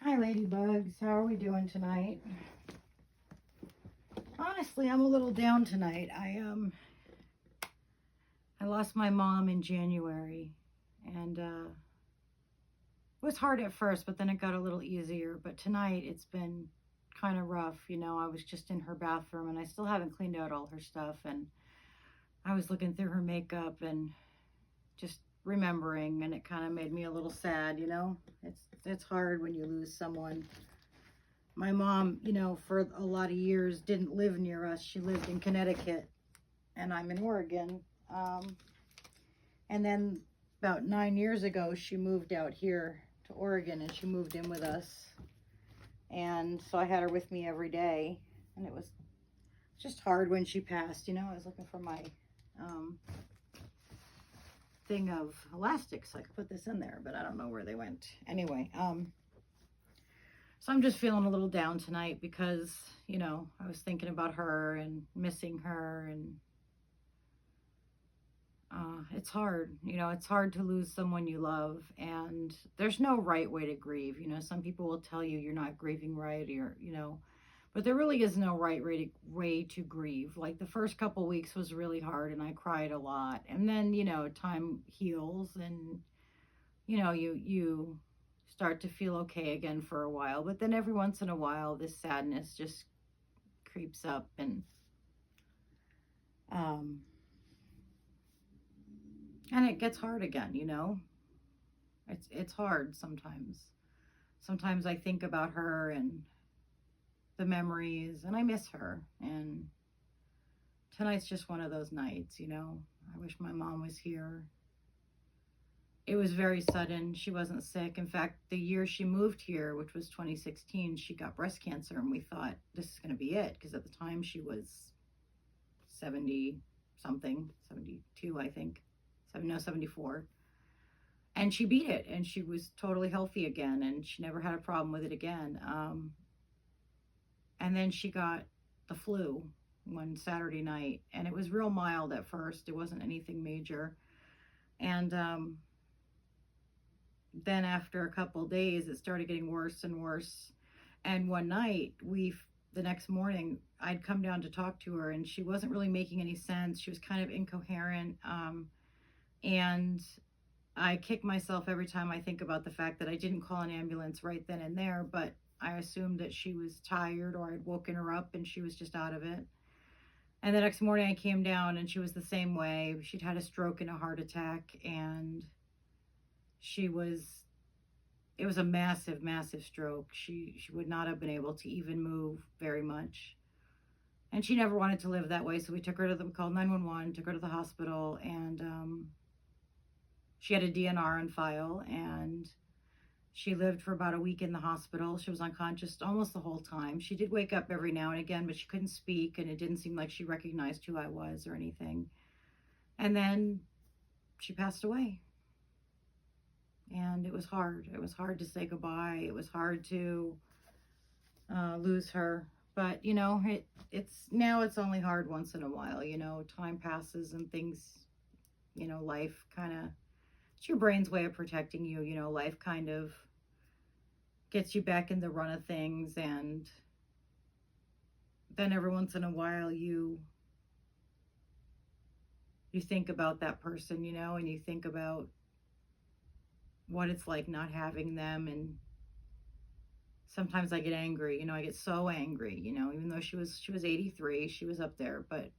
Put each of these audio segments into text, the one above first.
Hi, ladybugs. How are we doing tonight? Honestly, I'm a little down tonight. I lost my mom in January, and it was hard at first, but then it got a little easier. But tonight, it's been kind of rough. I was just in her bathroom, and I still haven't cleaned out all her stuff, and I was looking through her makeup and just remembering, and it kind of made me a little sad. It's hard when you lose someone. My mom, for a lot of years didn't live near us. She lived in Connecticut, and I'm in Oregon. And then about 9 years ago, she moved out here to Oregon, and she moved in with us. And so I had her with me every day, and it was just hard when she passed. I was looking for my thing of elastics. I could put this in there, but I don't know where they went. Anyway, so I'm just feeling a little down tonight because, I was thinking about her and missing her, and it's hard. It's hard to lose someone you love, and there's no right way to grieve. Some people will tell you you're not grieving right, or, but there really is no right way to grieve. Like the first couple weeks was really hard, and I cried a lot. And then, time heals, and, you start to feel okay again for a while. But then every once in a while, this sadness just creeps up, um, and it gets hard again. It's hard sometimes. Sometimes I think about her and the memories, and I miss her. And tonight's just one of those nights. I wish my mom was here. It was very sudden. She wasn't sick. In fact, the year she moved here, which was 2016, she got breast cancer, and we thought this is going to be it, because at the time she was 70 something, 72, I think. 74. And she beat it, and she was totally healthy again, and she never had a problem with it again. And then she got the flu one Saturday night, and it was real mild at first. It wasn't anything major. And then after a couple of days, it started getting worse and worse. And one night, the next morning, I'd come down to talk to her, and she wasn't really making any sense. She was kind of incoherent. And I kick myself every time I think about the fact that I didn't call an ambulance right then and there, but I assumed that she was tired, or I'd woken her up and she was just out of it. And the next morning I came down, and she was the same way. She'd had a stroke and a heart attack, and it was a massive, massive stroke. She would not have been able to even move very much. And she never wanted to live that way. So we called 911, took her to the hospital, and she had a DNR on file, and she lived for about a week in the hospital. She was unconscious almost the whole time. She did wake up every now and again, but she couldn't speak, and it didn't seem like she recognized who I was or anything. And then she passed away. And it was hard. It was hard to say goodbye. It was hard to lose her. But, it's only hard once in a while. Time passes and things, life kind of, it's your brain's way of protecting you. Life kind of gets you back in the run of things. And then every once in a while, you think about that person, and you think about what it's like not having them. And sometimes I get angry. I get so angry, even though she was 83, she was up there, but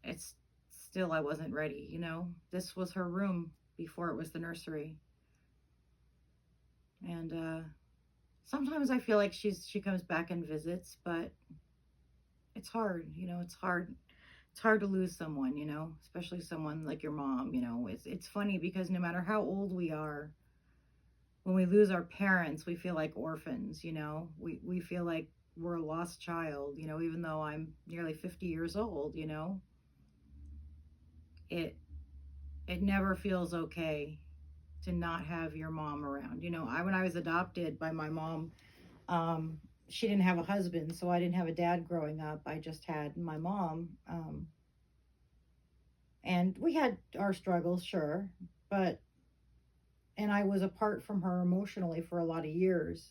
it's still, I wasn't ready. This was her room before it was the nursery. And sometimes I feel like she comes back and visits, but it's hard. It's hard to lose someone, especially someone like your mom. It's funny because no matter how old we are, when we lose our parents, we feel like orphans. We feel like we're a lost child, even though I'm nearly 50 years old. It never feels okay to not have your mom around. When I was adopted by my mom, she didn't have a husband, so I didn't have a dad growing up. I just had my mom. And we had our struggles, sure, and I was apart from her emotionally for a lot of years.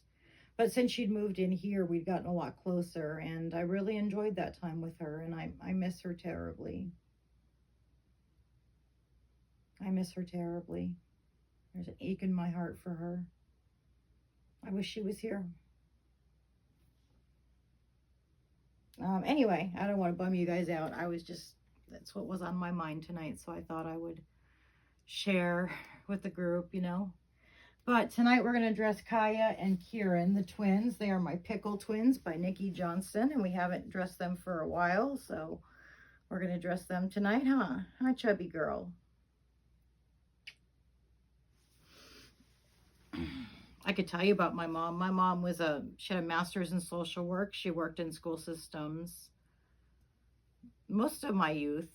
But since she'd moved in here, we'd gotten a lot closer, and I really enjoyed that time with her, and I miss her terribly. I miss her terribly. There's an ache in my heart for her. I wish she was here. Anyway, I don't want to bum you guys out. That's what was on my mind tonight, so I thought I would share with the group, you know. But tonight we're going to dress Kaya and Kieran, the twins. They are my Pickle Twins by Nikki Johnston, and we haven't dressed them for a while, so we're going to dress them tonight, huh? Hi, chubby girl. I could tell you about my mom. My mom she had a master's in social work. She worked in school systems most of my youth.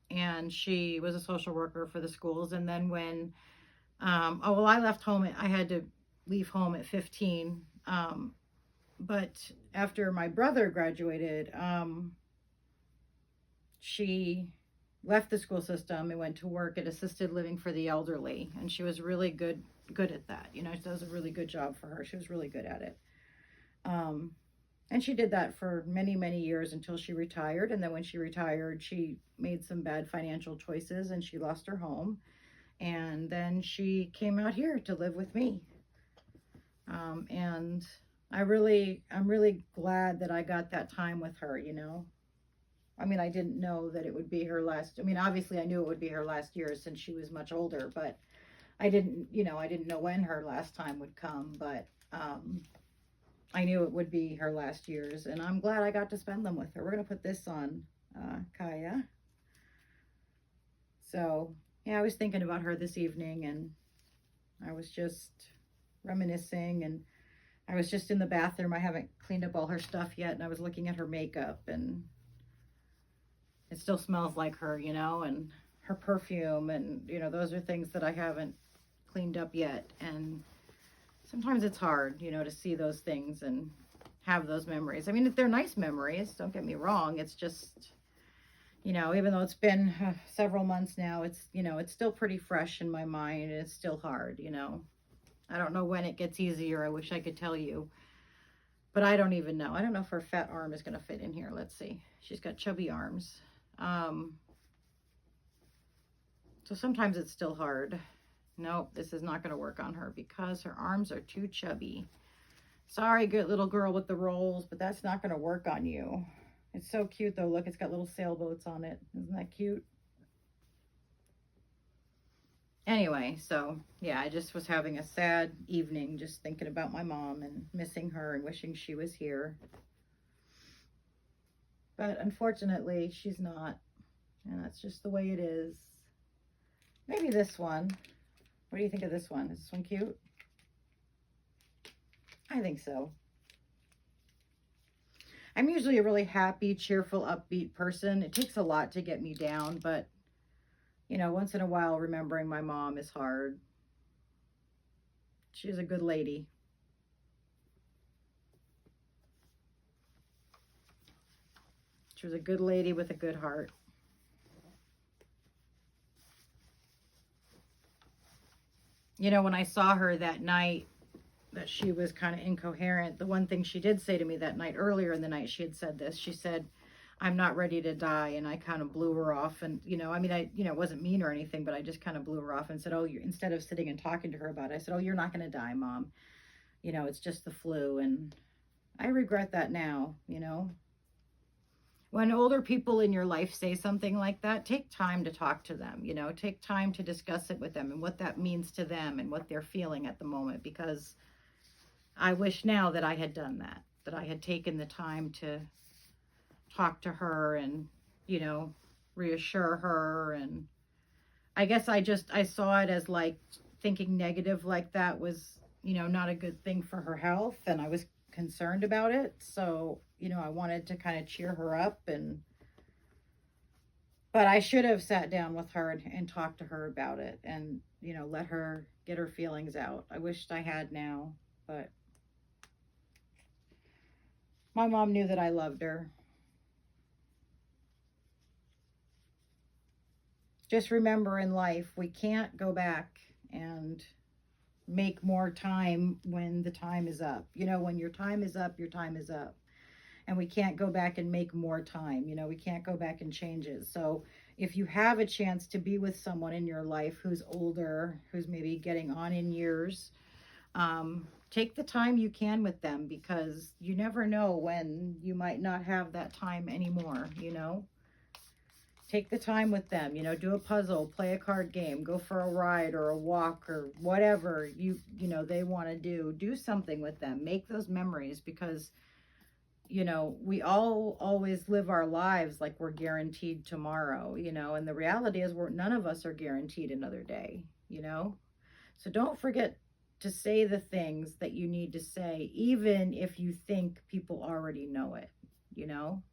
And she was a social worker for the schools. And then when, I left home, I had to leave home at 15. But after my brother graduated, she left the school system and went to work at assisted living for the elderly. And she was really good at that. You know, she does a really good job for her. She was really good at it. And she did that for many, many years until she retired. And then when she retired, she made some bad financial choices and she lost her home. And then she came out here to live with me. And I'm really glad that I got that time with her, you know. I mean, I didn't know that it would be her last. I mean, obviously I knew it would be her last year since she was much older, but I didn't know when her last time would come, but I knew it would be her last years, and I'm glad I got to spend them with her. We're going to put this on Kaya. So, yeah, I was thinking about her this evening, and I was just reminiscing, and I was just in the bathroom. I haven't cleaned up all her stuff yet, and I was looking at her makeup, and it still smells like her, you know, and her perfume, and, you know, those are things that I haven't cleaned up yet, and sometimes it's hard, you know, to see those things and have those memories. I mean, they're nice memories, don't get me wrong. It's just, you know, even though it's been several months now, it's, you know, it's still pretty fresh in my mind, and it's still hard, you know. I don't know when it gets easier. I wish I could tell you, but I don't even know. I don't know if her fat arm is going to fit in here. Let's see. She's got chubby arms. So sometimes it's still hard. Nope, this is not going to work on her because her arms are too chubby. Sorry, good little girl with the rolls, but that's not going to work on you. It's so cute, though. Look, it's got little sailboats on it. Isn't that cute? Anyway, so, yeah, I just was having a sad evening just thinking about my mom and missing her and wishing she was here. But unfortunately, she's not. And that's just the way it is. Maybe this one. What do you think of this one? Is this one cute? I think so. I'm usually a really happy, cheerful, upbeat person. It takes a lot to get me down, but, you know, once in a while, remembering my mom is hard. She's a good lady. She was a good lady with a good heart. You know, when I saw her that night, that she was kind of incoherent, the one thing she did say to me that night, earlier in the night, she had said this. She said, "I'm not ready to die." And I kind of blew her off. And, you know, I mean, it wasn't mean or anything, but I just kind of blew her off and said, instead of sitting and talking to her about it, I said, "Oh, you're not going to die, Mom. You know, it's just the flu." And I regret that now, you know. When older people in your life say something like that, take time to talk to them, you know, take time to discuss it with them and what that means to them and what they're feeling at the moment, because I wish now that I had done that I had taken the time to talk to her and, you know, reassure her. And I guess I saw it as like thinking negative like that was, you know, not a good thing for her health, and I was concerned about it. So, you know, I wanted to kind of cheer her up, but I should have sat down with her and talked to her about it and, you know, let her get her feelings out. I wished I had now, but my mom knew that I loved her. Just remember, in life, we can't go back and make more time when the time is up. You know, when your time is up, your time is up. And we can't go back and make more time. You know, we can't go back and change it. So if you have a chance to be with someone in your life who's older, who's maybe getting on in years, take the time you can with them, because you never know when you might not have that time anymore, you know. Take the time with them, you know, do a puzzle, play a card game, go for a ride or a walk or whatever you know they want to do. Do something with them. Make those memories, because you know, we all always live our lives like we're guaranteed tomorrow, you know, and the reality is none of us are guaranteed another day, you know. So don't forget to say the things that you need to say, even if you think people already know it, you know.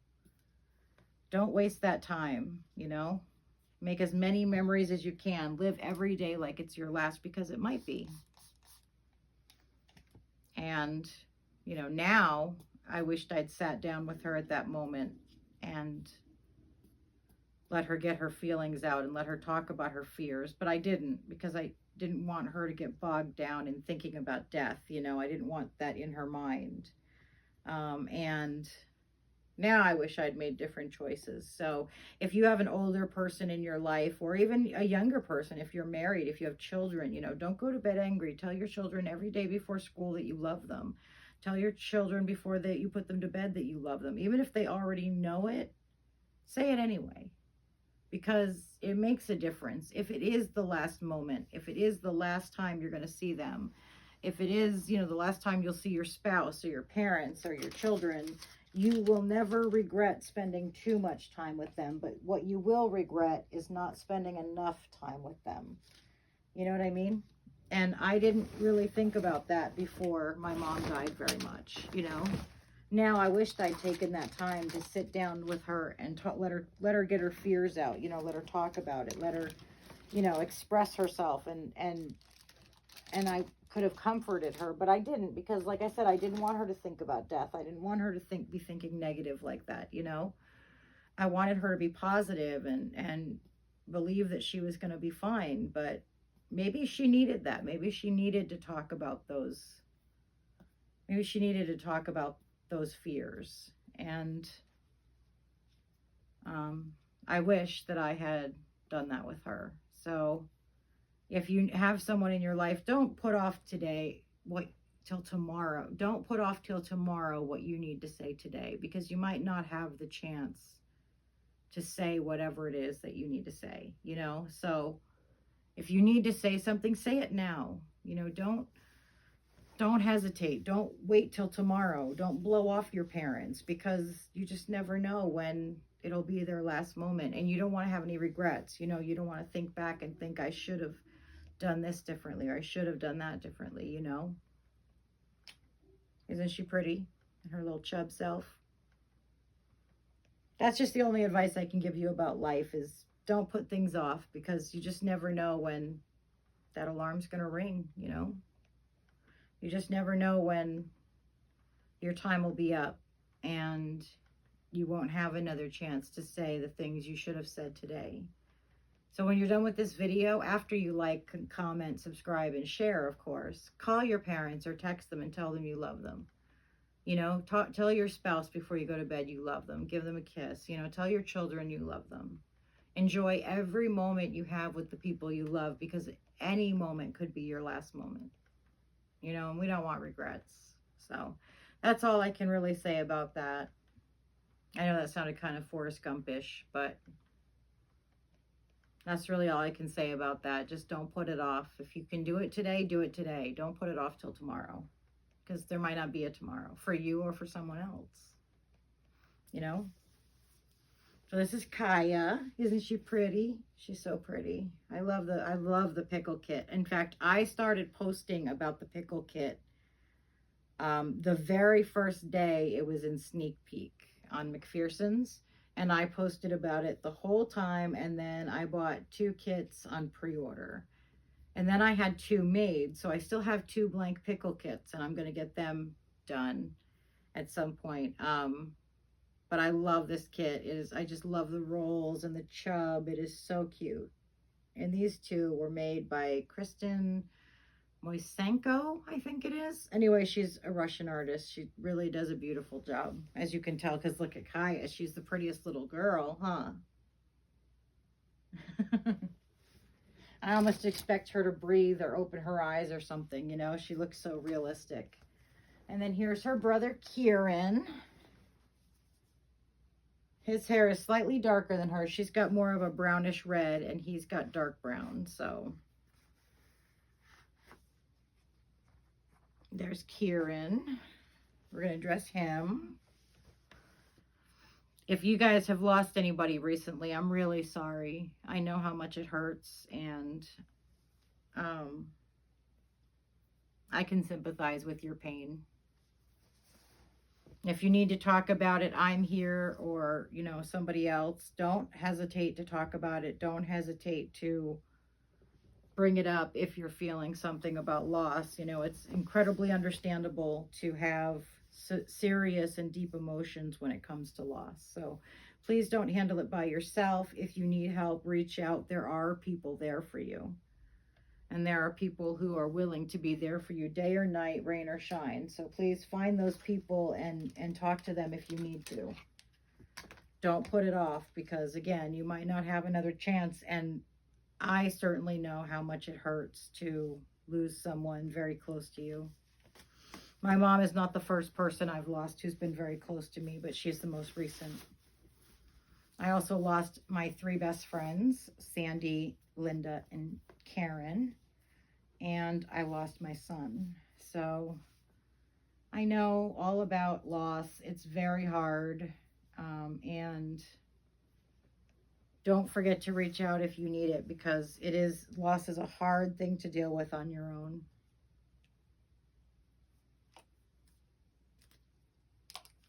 Don't waste that time, you know. Make as many memories as you can. Live every day like it's your last, because it might be. And, you know, now I wished I'd sat down with her at that moment and let her get her feelings out and let her talk about her fears. But I didn't, because I didn't want her to get bogged down in thinking about death. You know, I didn't want that in her mind. And now I wish I'd made different choices. So if you have an older person in your life, or even a younger person, if you're married, if you have children, you know, don't go to bed angry. Tell your children every day before school that you love them. Tell your children before that you put them to bed that you love them. Even if they already know it, say it anyway, because it makes a difference. If it is the last moment, if it is the last time you're going to see them, if it is, you know, the last time you'll see your spouse or your parents or your children, you will never regret spending too much time with them. But what you will regret is not spending enough time with them. You know what I mean? And I didn't really think about that before my mom died very much, you know. Now I wished I'd taken that time to sit down with her and talk, let her get her fears out, you know, let her talk about it, let her, you know, express herself, and I could have comforted her, but I didn't, because like I said, I didn't want her to think about death. I didn't want her to be thinking negative like that, you know. I wanted her to be positive and believe that she was going to be fine, but maybe she needed that. Maybe she needed to talk about those. Maybe she needed to talk about those fears. And I wish that I had done that with her. So if you have someone in your life, don't put off today till tomorrow. Don't put off till tomorrow what you need to say today, because you might not have the chance to say whatever it is that you need to say, you know. So if you need to say something, say it now. You know, don't hesitate. Don't wait till tomorrow. Don't blow off your parents, because you just never know when it'll be their last moment, and you don't want to have any regrets. You know, you don't want to think back and think, I should have done this differently, or I should have done that differently, you know. Isn't she pretty in her little chub self? That's just the only advice I can give you about life, is don't put things off, because you just never know when that alarm's going to ring, you know. You just never know when your time will be up and you won't have another chance to say the things you should have said today. So when you're done with this video, after you like, comment, subscribe, and share, of course, call your parents or text them and tell them you love them. You know, tell your spouse before you go to bed you love them. Give them a kiss. You know, tell your children you love them. Enjoy every moment you have with the people you love, because any moment could be your last moment. You know, and we don't want regrets. So that's all I can really say about that. I know that sounded kind of Forrest Gumpish, but that's really all I can say about that. Just don't put it off. If you can do it today, do it today. Don't put it off till tomorrow, because there might not be a tomorrow for you or for someone else, you know? So this is Kaya. Isn't she pretty? She's so pretty. I love the pickle kit. In fact, I started posting about the pickle kit the very first day it was in sneak peek on McPherson's, and I posted about it the whole time, and then I bought 2 kits on pre-order, and then I had 2 made, so I still have 2 blank pickle kits, and I'm going to get them done at some point. But I love this kit. I just love the rolls and the chub. It is so cute. And these two were made by Kristen Moisenko, I think it is. Anyway, she's a Russian artist. She really does a beautiful job, as you can tell, because look at Kaya. She's the prettiest little girl, huh? I almost expect her to breathe or open her eyes or something, you know? She looks so realistic. And then here's her brother, Kieran. His hair is slightly darker than hers. She's got more of a brownish red, and he's got dark brown, so... There's Kieran. We're going to dress him. If you guys have lost anybody recently, I'm really sorry. I know how much it hurts, and I can sympathize with your pain. If you need to talk about it, I'm here, or, you know, somebody else. Don't hesitate to talk about it. Don't hesitate to bring it up if you're feeling something about loss. You know, it's incredibly understandable to have serious and deep emotions when it comes to loss. So please don't handle it by yourself. If you need help, reach out. There are people there for you. And there are people who are willing to be there for you day or night, rain or shine. So please find those people and talk to them if you need to. Don't put it off, because again, you might not have another chance. And I certainly know how much it hurts to lose someone very close to you. My mom is not the first person I've lost who's been very close to me, but she's the most recent. I also lost my 3 best friends, Sandy, Linda, and Karen, and I lost my son. So I know all about loss. It's very hard, and don't forget to reach out if you need it, because loss is a hard thing to deal with on your own.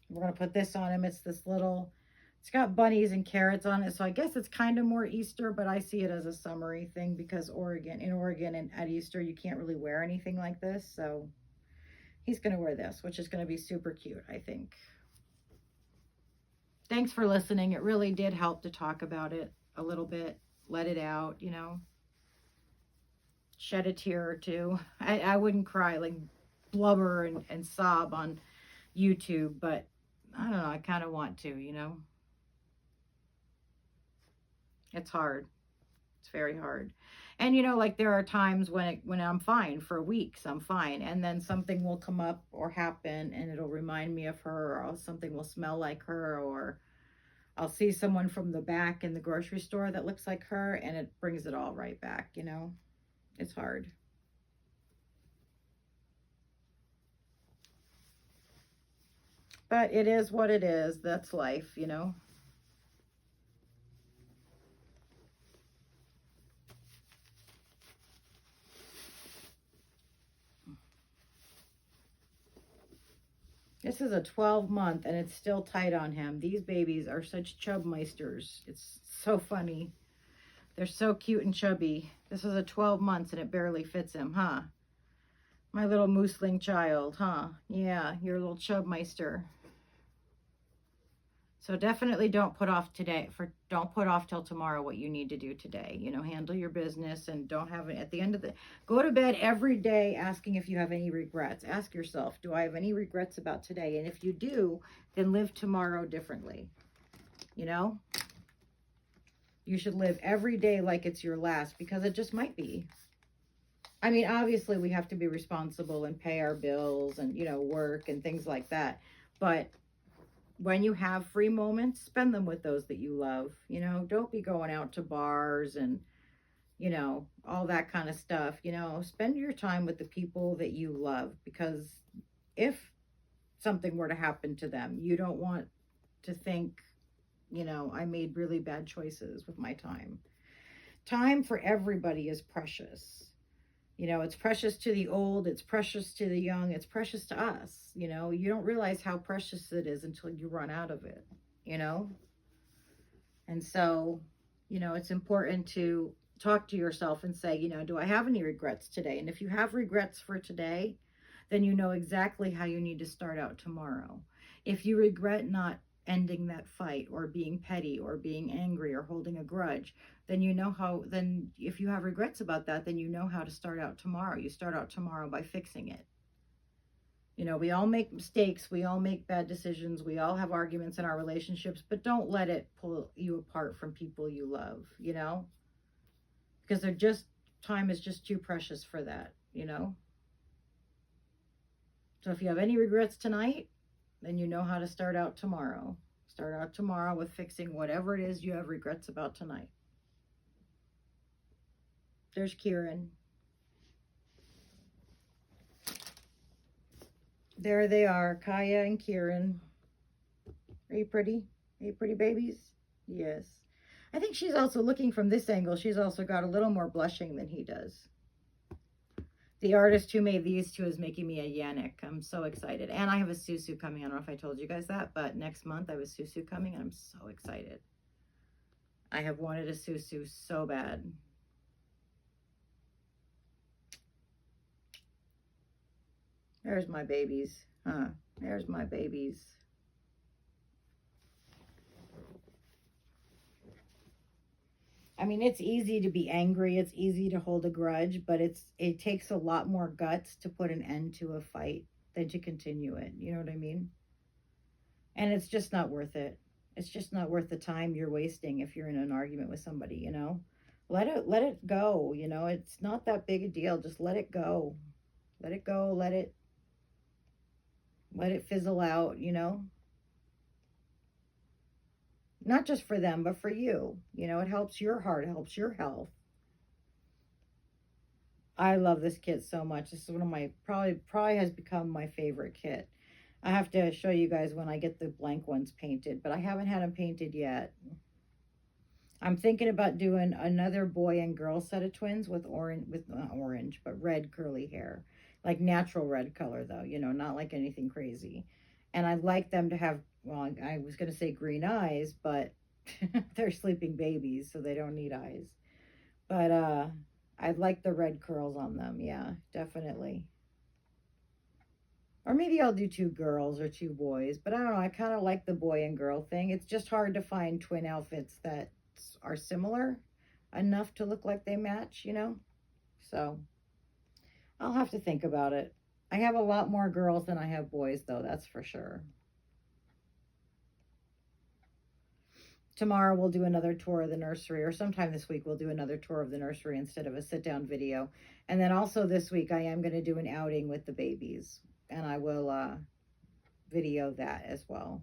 We're going to put this on him. It's got bunnies and carrots on it. So I guess it's kind of more Easter, but I see it as a summery thing, because in Oregon and at Easter, you can't really wear anything like this. So he's going to wear this, which is going to be super cute, I think. Thanks for listening. It really did help to talk about it a little bit. Let it out, you know. Shed a tear or two. I wouldn't cry, like blubber and sob on YouTube, but I don't know. I kind of want to, you know. It's hard. It's very hard. And, you know, like there are times when I'm fine for weeks, I'm fine. And then something will come up or happen and it'll remind me of her, or something will smell like her, or I'll see someone from the back in the grocery store that looks like her, and it brings it all right back, you know. It's hard. But it is what it is. That's life, you know. This is a 12-month, and it's still tight on him. These babies are such chubmeisters. It's so funny. They're so cute and chubby. This is a 12 months, and it barely fits him, huh? My little mooseling child, huh? Yeah, your little chubmeister. So definitely don't put off till tomorrow what you need to do today. You know, handle your business, and don't have it at the end of go to bed every day asking if you have any regrets. Ask yourself, do I have any regrets about today? And if you do, then live tomorrow differently. You know, you should live every day like it's your last, because it just might be. I mean, obviously we have to be responsible and pay our bills and, you know, work and things like that. But when you have free moments, spend them with those that you love. You know, don't be going out to bars and, you know, all that kind of stuff. You know, spend your time with the people that you love, because if something were to happen to them, you don't want to think, you know, I made really bad choices with my time. Time for everybody is precious. You know, it's precious to the old, it's precious to the young, it's precious to us. You know, you don't realize how precious it is until you run out of it, you know? And so, you know, it's important to talk to yourself and say, you know, do I have any regrets today? And if you have regrets for today, then you know exactly how you need to start out tomorrow. If you regret not ending that fight or being petty or being angry or holding a grudge, then you know how, then if you have regrets about that, then you know how to start out tomorrow. You start out tomorrow by fixing it. You know, we all make mistakes, we all make bad decisions, we all have arguments in our relationships, but don't let it pull you apart from people you love, you know? Because they're just, time is just too precious for that, you know? So if you have any regrets tonight, then you know how to start out tomorrow. Start out tomorrow with fixing whatever it is you have regrets about tonight. There's Kieran. There they are, Kaya and Kieran. Are you pretty? Are you pretty babies? Yes. I think she's also looking from this angle. She's also got a little more blushing than he does. The artist who made these two is making me a Yannick. I'm so excited. And I have a Susu coming. I don't know if I told you guys that, but next month I have a Susu coming and I'm so excited. I have wanted a Susu so bad. There's my babies. There's my babies. I mean, it's easy to be angry. It's easy to hold a grudge, but it takes a lot more guts to put an end to a fight than to continue it. You know what I mean? And it's just not worth it. It's just not worth the time you're wasting if you're in an argument with somebody, you know? Let it go, you know? It's not that big a deal. Just let it go. Let it go. Let it fizzle out, you know? Not just for them, but for you. You know, it helps your heart, it helps your health. I love this kit so much. This is one of my, probably has become my favorite kit. I have to show you guys when I get the blank ones painted, but I haven't had them painted yet. I'm thinking about doing another boy and girl set of twins with orange, with not orange, but red curly hair. Like natural red color though, you know, not like anything crazy. And I'd like them to have, well, I was going to say green eyes, but they're sleeping babies, so they don't need eyes. But I'd like the red curls on them. Yeah, definitely. Or maybe I'll do 2 girls or 2 boys. But I don't know. I kind of like the boy and girl thing. It's just hard to find twin outfits that are similar enough to look like they match, you know? So I'll have to think about it. I have a lot more girls than I have boys, though. That's for sure. Tomorrow we'll do another tour of the nursery, or sometime this week we'll do another tour of the nursery instead of a sit-down video. And then also this week I am going to do an outing with the babies, and I will video that as well.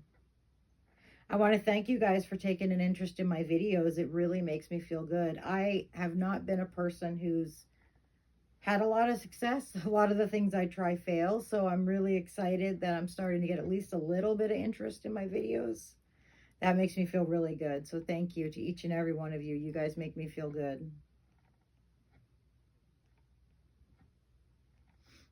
I want to thank you guys for taking an interest in my videos. It really makes me feel good. I have not been a person who's had a lot of success. A lot of the things I try fail, so I'm really excited that I'm starting to get at least a little bit of interest in my videos. That makes me feel really good. So thank you to each and every one of you. You guys make me feel good.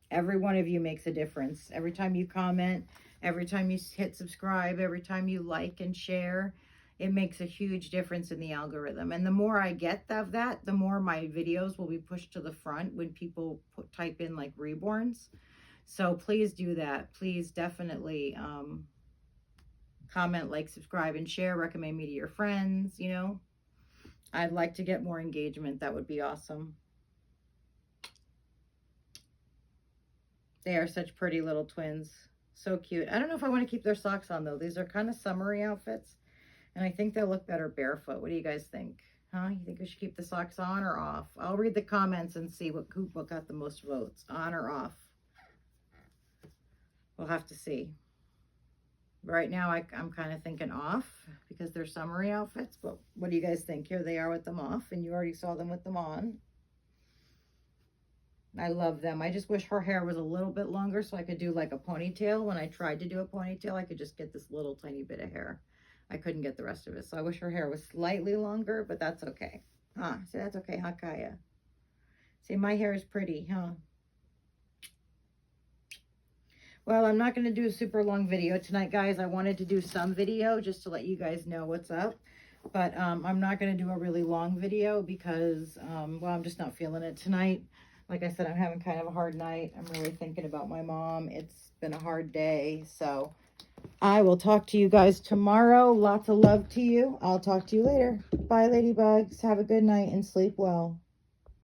Every one of you makes a difference. Every time you comment, every time you hit subscribe, every time you like and share, it makes a huge difference in the algorithm. And the more I get of that, the more my videos will be pushed to the front when people type in like Reborns. So please do that. Please definitely comment, like, subscribe, and share. Recommend me to your friends, you know. I'd like to get more engagement. That would be awesome. They are such pretty little twins. So cute. I don't know if I want to keep their socks on, though. These are kind of summery outfits, and I think they'll look better barefoot. What do you guys think? Huh? You think we should keep the socks on or off? I'll read the comments and see what got the most votes. On or off? We'll have to see. Right now, I'm kind of thinking off because they're summery outfits, but what do you guys think? Here they are with them off, and you already saw them with them on. I love them. I just wish her hair was a little bit longer so I could do like a ponytail. When I tried to do a ponytail, I could just get this little tiny bit of hair. I couldn't get the rest of it, so I wish her hair was slightly longer, but that's okay. Huh? So that's okay, huh, Kaya? See, my hair is pretty, huh? Well, I'm not going to do a super long video tonight, guys. I wanted to do some video just to let you guys know what's up. But I'm not going to do a really long video because, well, I'm just not feeling it tonight. Like I said, I'm having kind of a hard night. I'm really thinking about my mom. It's been a hard day. So I will talk to you guys tomorrow. Lots of love to you. I'll talk to you later. Bye, ladybugs. Have a good night and sleep well.